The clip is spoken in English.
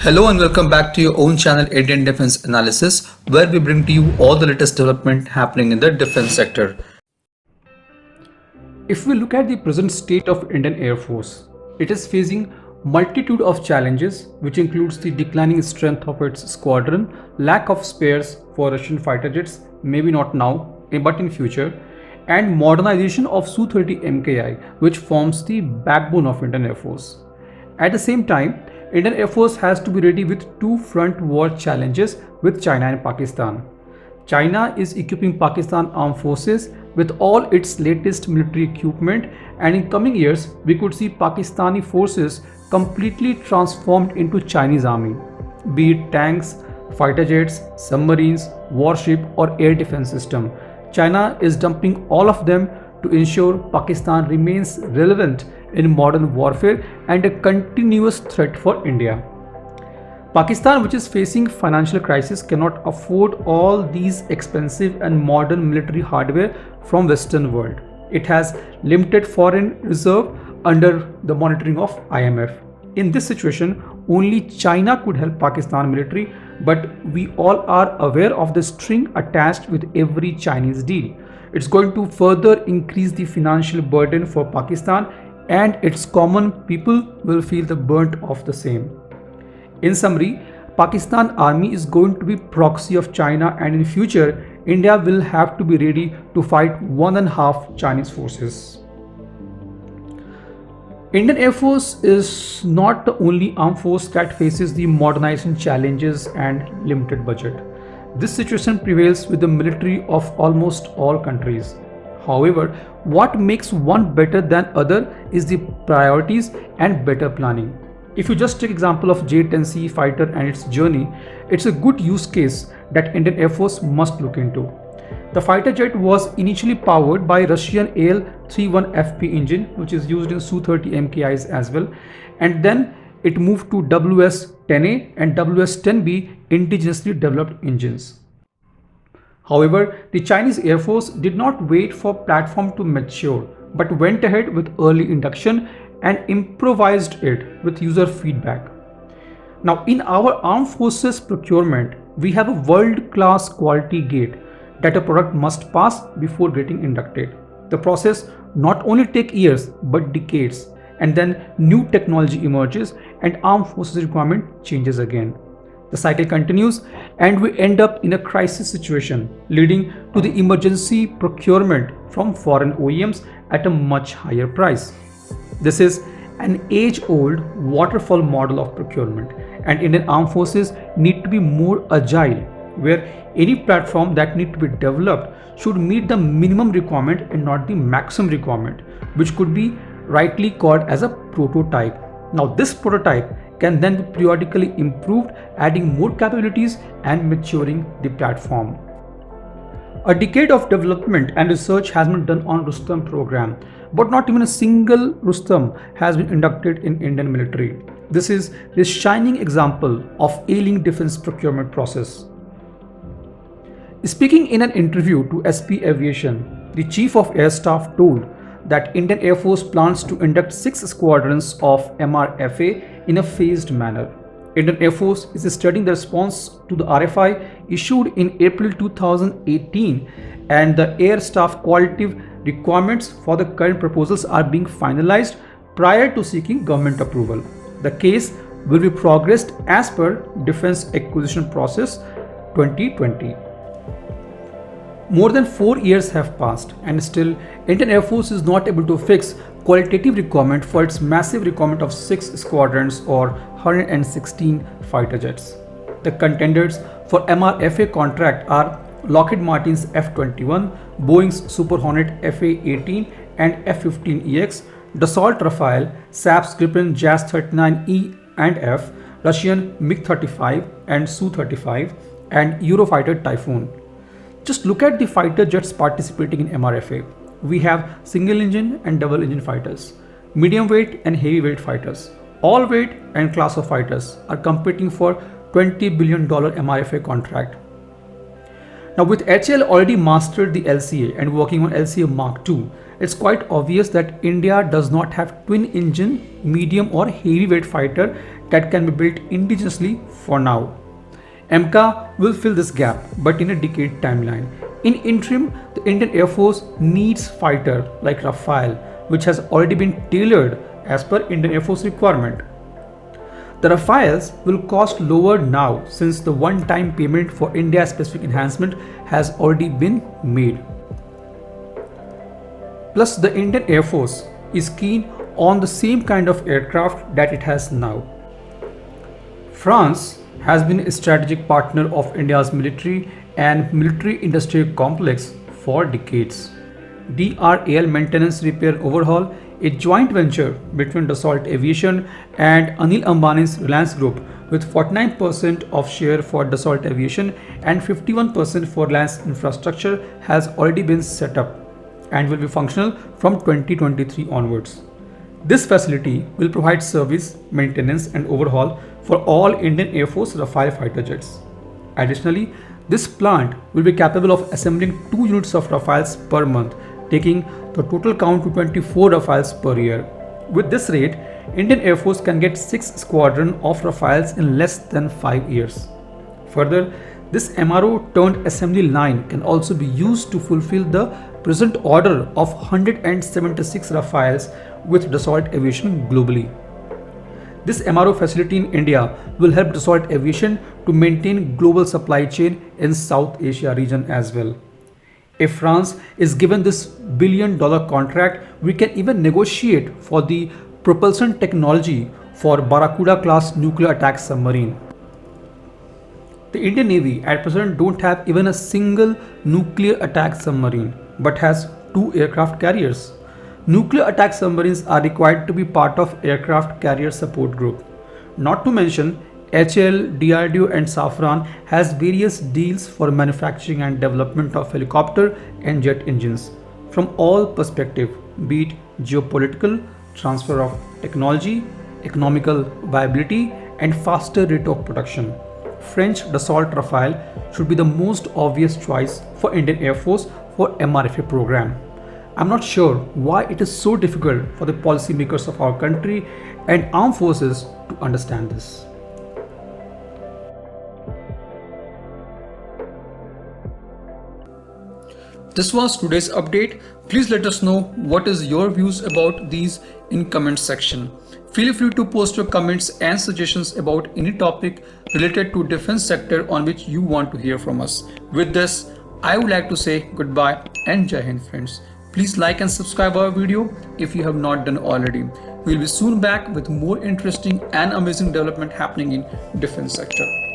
Hello and welcome back to your own channel Indian Defense Analysis, where we bring to you all the latest development happening in the defense sector. If we look at the present state of Indian Air Force, it is facing multitude of challenges which includes the declining strength of its squadron, lack of spares for Russian fighter jets, maybe not now but in future, and modernization of Su-30 MKI, which forms the backbone of Indian Air Force. At the same time, Indian Air Force has to be ready with two front war challenges with China and Pakistan. China is equipping Pakistan Armed Forces with all its latest military equipment, and in coming years we could see Pakistani forces completely transformed into Chinese army, be it tanks, fighter jets, submarines, warship or air defense system. China is dumping all of them to ensure Pakistan remains relevant in modern warfare and a continuous threat for India. Pakistan, which is facing financial crisis, cannot afford all these expensive and modern military hardware from Western world. It has limited foreign reserve under the monitoring of IMF. In this situation, only China could help Pakistan military, but we all are aware of the string attached with every Chinese deal. It's going to further increase the financial burden for Pakistan, and its common people will feel the brunt of the same. In summary, Pakistan army is going to be proxy of China, and in future India will have to be ready to fight 1.5 Chinese forces. Indian Air Force is not the only armed force that faces the modernization challenges and limited budget. This situation prevails with the military of almost all countries. However, what makes one better than other is the priorities and better planning. If you just take example of J-10C fighter and its journey, it's a good use case that Indian Air Force must look into. The fighter jet was initially powered by Russian AL-31FP engine, which is used in Su-30 MKIs as well, and then it moved to WS-10A and WS-10B indigenously developed engines. However, the Chinese Air Force did not wait for platform to mature, but went ahead with early induction and improvised it with user feedback. Now, in our armed forces procurement, we have a world-class quality gate that a product must pass before getting inducted. The process not only takes years but decades, and then new technology emerges and armed forces requirement changes again. The cycle continues and we end up in a crisis situation, leading to the emergency procurement from foreign OEMs at a much higher price. This is an age-old waterfall model of procurement, and Indian armed forces need to be more agile, where any platform that need to be developed should meet the minimum requirement and not the maximum requirement, which could be rightly called as a prototype. Now this prototype can then be periodically improved, adding more capabilities and maturing the platform. A decade of development and research has been done on Rustam program, but not even a single Rustam has been inducted in Indian military. This is the shining example of ailing defense procurement process. Speaking in an interview to SP Aviation, the Chief of Air Staff told that Indian Air Force plans to induct 6 squadrons of MRFA in a phased manner. Indian Air Force is studying the response to the RFI issued in April 2018, and the Air Staff Qualitative Requirements for the current proposals are being finalized prior to seeking government approval. The case will be progressed as per Defense Acquisition Process 2020. More than 4 years have passed, and still Indian Air Force is not able to fix qualitative requirement for its massive requirement of 6 squadrons or 116 fighter jets. The contenders for MRFA contract are Lockheed Martin's F-21, Boeing's Super Hornet FA-18 and F-15EX, Dassault Rafale, Saab's Gripen JAS-39E and F, Russian MiG-35 and Su-35, and Eurofighter Typhoon. Just look at the fighter jets participating in MRFA. We have single engine and double engine fighters, medium weight and heavy weight fighters. All weight and class of fighters are competing for $20 billion MRFA contract. Now with HAL already mastered the LCA and working on LCA Mark2, it's quite obvious that India does not have twin engine, medium or heavyweight fighter that can be built indigenously for now. AMCA will fill this gap, but in a decade timeline. In interim, the Indian Air Force needs fighter like Rafale, which has already been tailored as per Indian Air Force requirement. The Rafales will cost lower now since the one-time payment for India-specific enhancement has already been made. Plus, the Indian Air Force is keen on the same kind of aircraft that it has now. France has been a strategic partner of India's military and military-industrial complex for decades. DRAL Maintenance Repair Overhaul, a joint venture between Dassault Aviation and Anil Ambani's Reliance Group, with 49% of share for Dassault Aviation and 51% for Reliance Infrastructure, has already been set up and will be functional from 2023 onwards. This facility will provide service, maintenance and overhaul for all Indian Air Force Rafale fighter jets. Additionally, this plant will be capable of assembling 2 units of Rafales per month, taking the total count to 24 Rafales per year. With this rate, Indian Air Force can get 6 squadrons of Rafales in less than 5 years. Further, this MRO turned assembly line can also be used to fulfill the present order of 176 Rafales with Dassault Aviation globally. This MRO facility in India will help Dassault Aviation to maintain global supply chain in South Asia region as well. If France is given this billion-dollar contract, we can even negotiate for the propulsion technology for Barracuda class nuclear attack submarine. The Indian Navy at present don't have even a single nuclear attack submarine, but has 2 aircraft carriers. Nuclear attack submarines are required to be part of aircraft carrier support group. Not to mention, HAL, DRDO and Safran has various deals for manufacturing and development of helicopter and jet engines. From all perspectives, be it geopolitical, transfer of technology, economical viability and faster rate of production, French Dassault Rafale should be the most obvious choice for Indian Air Force for MRFA program. I'm not sure why it is so difficult for the policymakers of our country and armed forces to understand this. This was today's update. Please let us know what is your views about these in comment section. Feel free to post your comments and suggestions about any topic related to defense sector on which you want to hear from us. With this, I would like to say goodbye and Jai Hind friends. Please like and subscribe our video if you have not done already. We'll be soon back with more interesting and amazing development happening in defense sector.